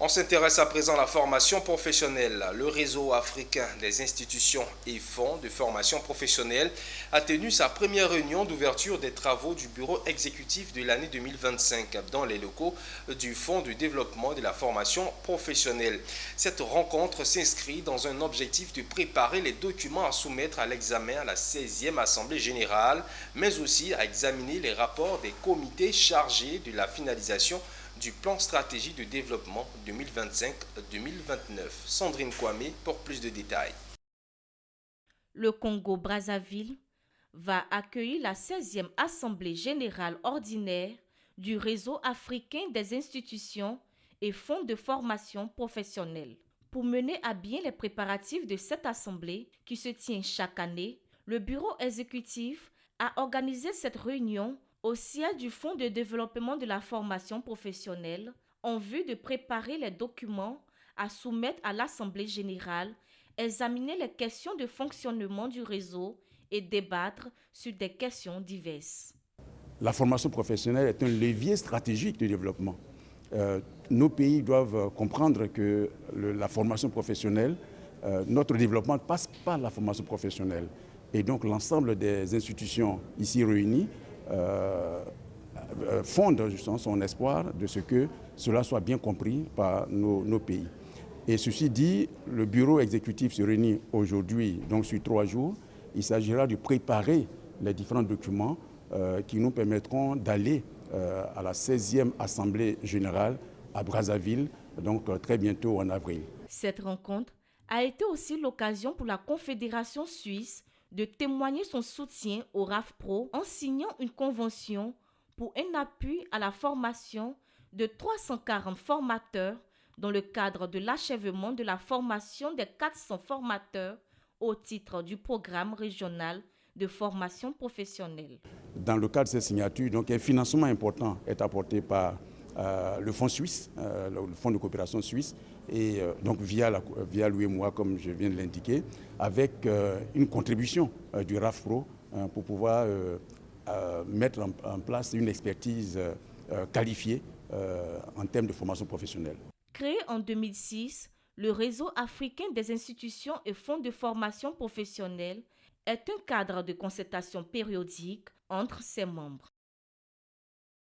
On s'intéresse à présent à la formation professionnelle. Le réseau africain des institutions et fonds de formation professionnelle a tenu sa première réunion d'ouverture des travaux du bureau exécutif de l'année 2025 dans les locaux du Fonds de développement de la formation professionnelle. Cette rencontre s'inscrit dans un objectif de préparer les documents à soumettre à l'examen à la 16e Assemblée générale, mais aussi à examiner les rapports des comités chargés de la finalisation du plan stratégie de développement 2025-2029. Sandrine Kwame pour plus de détails. Le Congo-Brazzaville va accueillir la 16e Assemblée générale ordinaire du réseau africain des institutions et fonds de formation professionnelle. Pour mener à bien les préparatifs de cette assemblée qui se tient chaque année, le bureau exécutif a organisé cette réunion au siège du Fonds de développement de la formation professionnelle en vue de préparer les documents à soumettre à l'Assemblée générale, examiner les questions de fonctionnement du réseau et débattre sur des questions diverses. La formation professionnelle est un levier stratégique de développement. Nos pays doivent comprendre que la formation professionnelle, notre développement passe par la formation professionnelle. Et donc l'ensemble des institutions ici réunies fonde justement son espoir de ce que cela soit bien compris par nos pays. Et ceci dit, le bureau exécutif se réunit aujourd'hui, donc sur 3 jours. Il s'agira de préparer les différents documents qui nous permettront d'aller à la 16e Assemblée générale à Brazzaville, donc très bientôt en avril. Cette rencontre a été aussi l'occasion pour la Confédération suisse de témoigner son soutien au RAFPRO en signant une convention pour un appui à la formation de 340 formateurs dans le cadre de l'achèvement de la formation des 400 formateurs au titre du programme régional de formation professionnelle. Dans le cadre de ces signatures, donc, un financement important est apporté par le fonds suisse, le fonds de coopération suisse, et donc via l'UEMOA, comme je viens de l'indiquer, avec une contribution du RAFPRO pour pouvoir mettre en place une expertise qualifiée en termes de formation professionnelle. Créé en 2006, le réseau africain des institutions et fonds de formation professionnelle est un cadre de concertation périodique entre ses membres.